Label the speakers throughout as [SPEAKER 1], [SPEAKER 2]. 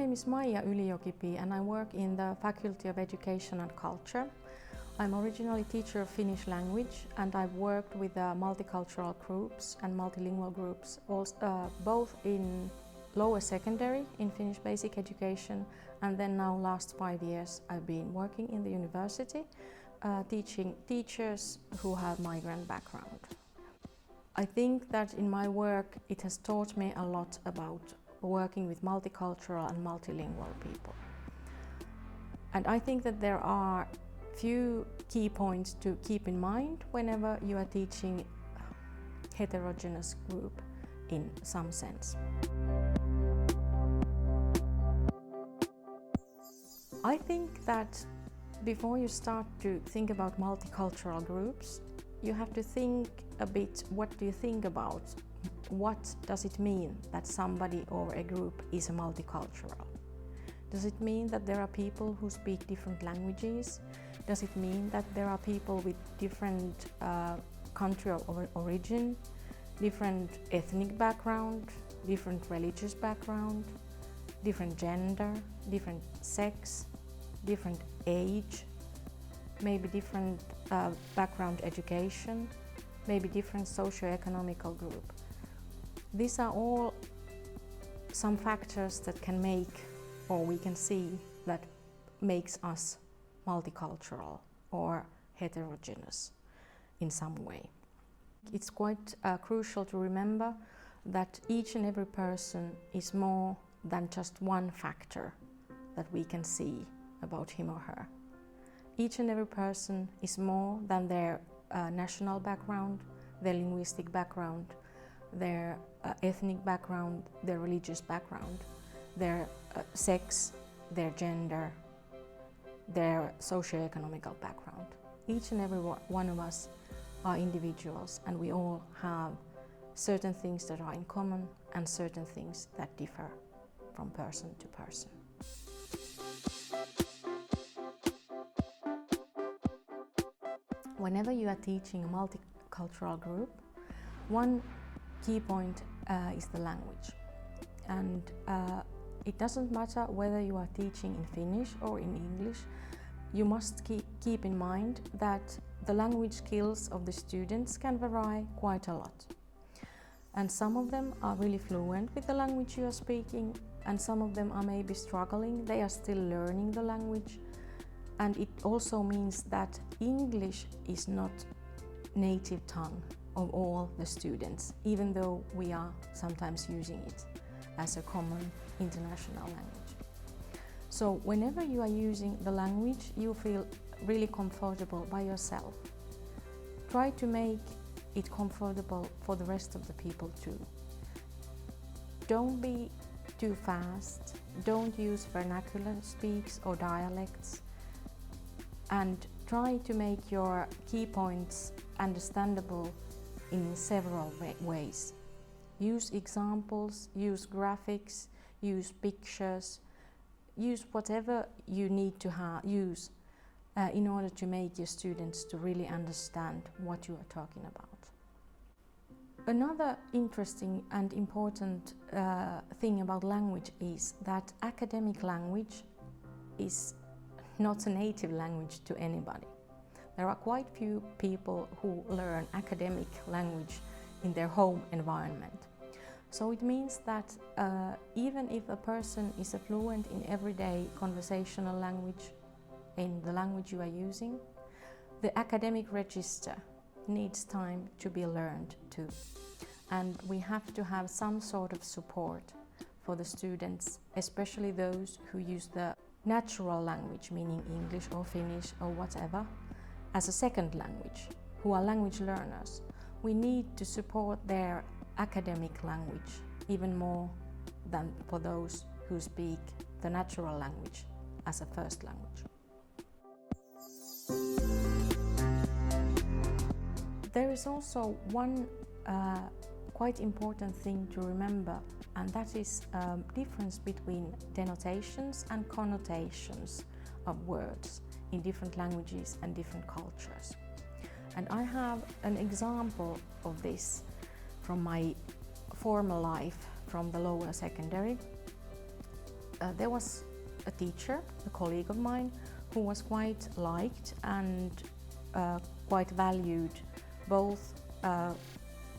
[SPEAKER 1] name is Maija Ylijokipi and I work in the Faculty of Education and Culture. I'm originally teacher of Finnish language and I've worked with multicultural groups and multilingual groups, both in lower secondary in Finnish basic education, and then now last 5 years I've been working in the university teaching teachers who have migrant background. I think that in my work it has taught me a lot about working with multicultural and multilingual people. And I think that there are few key points to keep in mind whenever you are teaching heterogeneous group in some sense. I think that before you start to think about multicultural groups, you have to think a bit, what do you think about? What does it mean that somebody or a group is a multicultural? Does it mean that there are people who speak different languages? Does it mean that there are people with different country of origin, different ethnic background, different religious background, different gender, different sex, different age, maybe different background education, maybe different socio-economical group? These are all some factors that can make, or we can see, that makes us multicultural or heterogeneous in some way. It's quite crucial to remember that each and every person is more than just one factor that we can see about him or her. Each and every person is more than their national background, their linguistic background, their ethnic background, their religious background, their sex, their gender, their socio-economical background. Each and every one of us are individuals, and we all have certain things that are in common and certain things that differ from person to person. Whenever you are teaching a multicultural group, one key point is the language. And it doesn't matter whether you are teaching in Finnish or in English, you must keep in mind that the language skills of the students can vary quite a lot. And some of them are really fluent with the language you are speaking, and some of them are maybe struggling, they are still learning the language. And it also means that English is not native tongue of all the students, even though we are sometimes using it as a common international language. So whenever you are using the language, you feel really comfortable by yourself. Try to make it comfortable for the rest of the people too. Don't be too fast, don't use vernacular speaks or dialects, and try to make your key points understandable in several ways. Use examples, use graphics, use pictures, use whatever you need to use in order to make your students to really understand what you are talking about. Another interesting and important thing about language is that academic language is not a native language to anybody. There are quite few people who learn academic language in their home environment. So it means that even if a person is fluent in everyday conversational language, in the language you are using, the academic register needs time to be learned too. And we have to have some sort of support for the students, especially those who use the natural language, meaning English or Finnish or whatever, as a second language, who are language learners. We need to support their academic language even more than for those who speak the natural language as a first language. There is also one quite important thing to remember, and that is difference between denotations and connotations of words in different languages and different cultures. And I have an example of this from my former life, from the lower secondary. there was a teacher, a colleague of mine, who was quite liked and quite valued both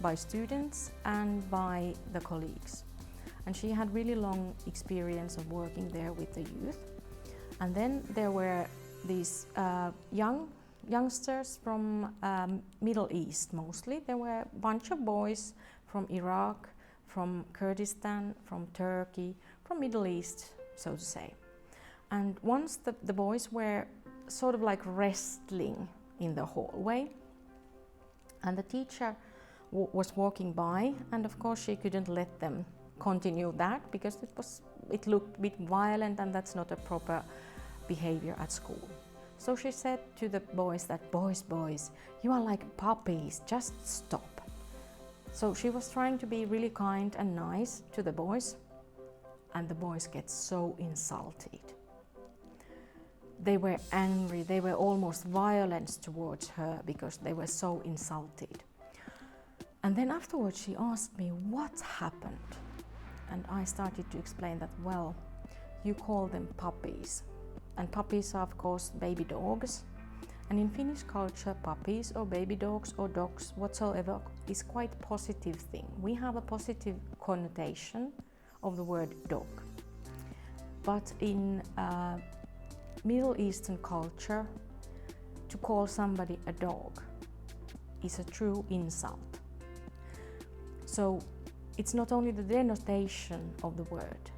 [SPEAKER 1] by students and by the colleagues. And she had really long experience of working there with the youth. And then there were these youngsters from Middle East mostly. There were a bunch of boys from Iraq, from Kurdistan, from Turkey, from Middle East, so to say. And once the boys were sort of like wrestling in the hallway, and the teacher was walking by, and of course she couldn't let them continue that because it looked a bit violent, and that's not a proper behavior at school. So she said to the boys that, boys, you are like puppies, just stop. So she was trying to be really kind and nice to the boys, and the boys get so insulted. They were angry, they were almost violent towards her because they were so insulted. And then afterwards she asked me what happened. And I started to explain that, well, you call them puppies. And puppies are of course baby dogs. And in Finnish culture, puppies or baby dogs or dogs whatsoever is quite a positive thing. We have a positive connotation of the word dog. But in Middle Eastern culture, to call somebody a dog is a true insult. So it's not only the denotation of the word.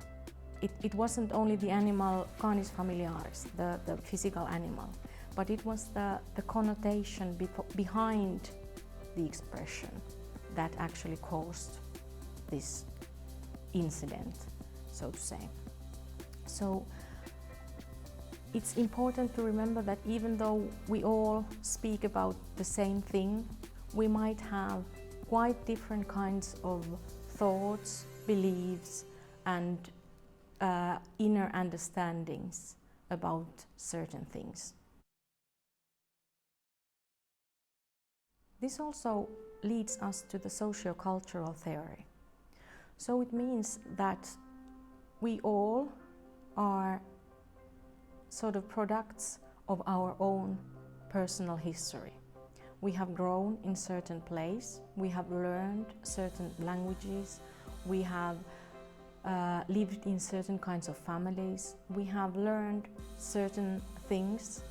[SPEAKER 1] It wasn't only the animal canis familiaris, the physical animal, but it was the connotation behind the expression that actually caused this incident, so to say. So it's important to remember that even though we all speak about the same thing, we might have quite different kinds of thoughts, beliefs, and inner understandings about certain things. This also leads us to the sociocultural theory. So it means that we all are sort of products of our own personal history. We have grown in certain place, we have learned certain languages, we have lived in certain kinds of families, we have learned certain things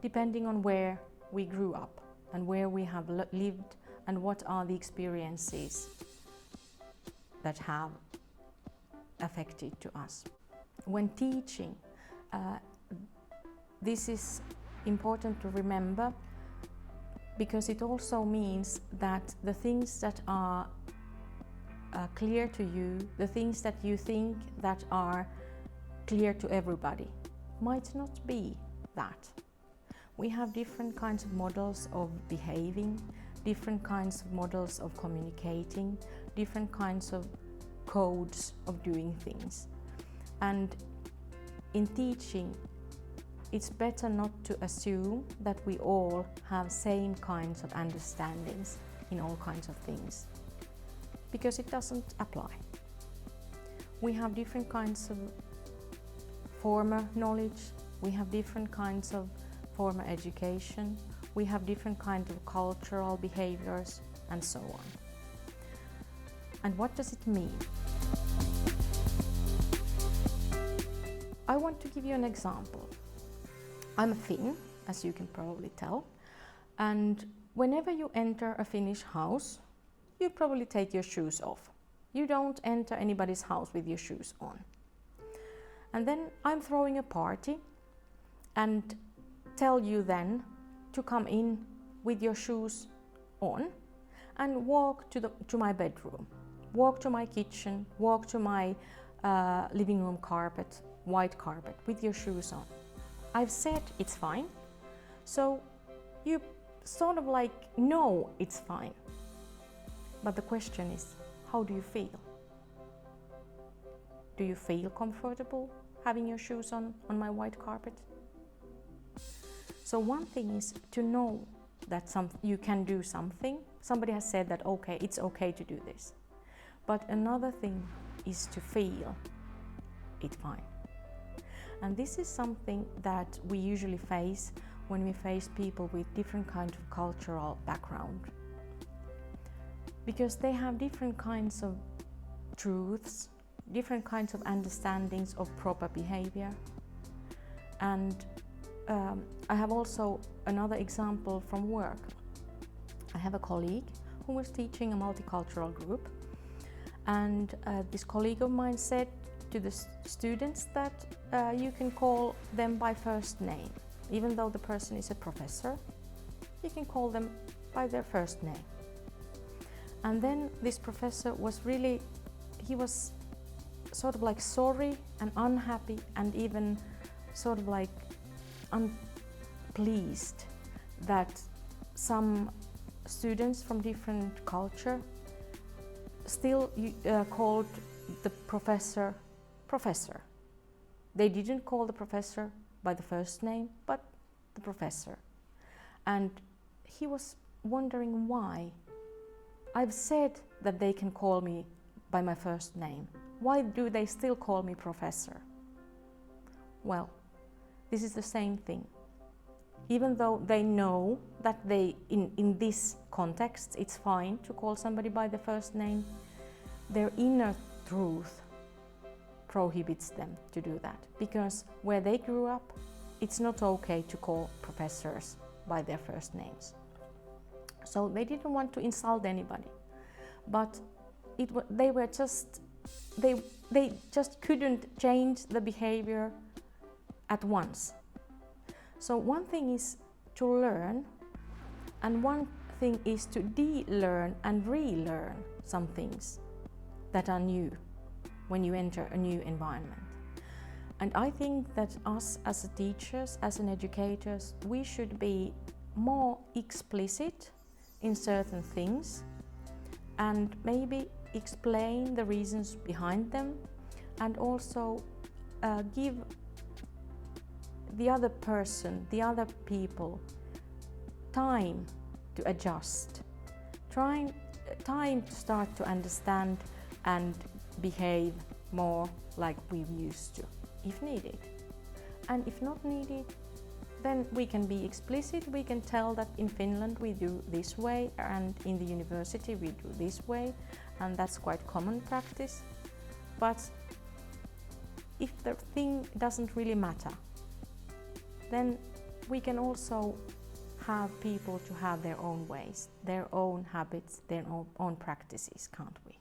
[SPEAKER 1] depending on where we grew up and where we have lived and what are the experiences that have affected to us. When teaching, this is important to remember because it also means that the things that are clear to you, the things that you think that are clear to everybody, might not be that. We have different kinds of models of behaving, different kinds of models of communicating, different kinds of codes of doing things. And in teaching, it's better not to assume that we all have same kinds of understandings in all kinds of things, because it doesn't apply. We have different kinds of former knowledge, we have different kinds of former education, we have different kinds of cultural behaviors, and so on. And what does it mean? I want to give you an example. I'm a Finn, as you can probably tell, and whenever you enter a Finnish house, you probably take your shoes off. You don't enter anybody's house with your shoes on. And then I'm throwing a party and tell you then to come in with your shoes on and walk to my bedroom, walk to my kitchen, walk to my living room carpet, white carpet, with your shoes on. I've said it's fine, so you sort of like know it's fine. But the question is, how do you feel? Do you feel comfortable having your shoes on my white carpet? So one thing is to know that you can do something. Somebody has said that, okay, it's okay to do this. But another thing is to feel it fine. And this is something that we usually face when we face people with different kinds of cultural background. Because they have different kinds of truths, different kinds of understandings of proper behavior. And I have also another example from work. I have a colleague who was teaching a multicultural group, and this colleague of mine said to the students that you can call them by first name. Even though the person is a professor, you can call them by their first name. And then this professor was he was sort of like sorry and unhappy and even sort of like unpleased that some students from different culture still called the professor. They didn't call the professor by the first name, but the professor. And he was wondering why. I've said that they can call me by my first name. Why do they still call me professor? Well, this is the same thing. Even though they know that in this context it's fine to call somebody by the first name, their inner truth prohibits them to do that. Because where they grew up, it's not okay to call professors by their first names. So they didn't want to insult anybody, but they just couldn't change the behavior at once. So one thing is to learn, and one thing is to de-learn and relearn some things that are new when you enter a new environment. And I think that us as teachers, as educators, we should be more explicit in certain things and maybe explain the reasons behind them, and also give the other person, the other people, time to adjust, time to start to understand and behave more like we used to, if needed. And if not needed, then we can be explicit. We can tell that in Finland we do this way, and in the university we do this way, and that's quite common practice. But if the thing doesn't really matter, then we can also have people to have their own ways, their own habits, their own practices, can't we?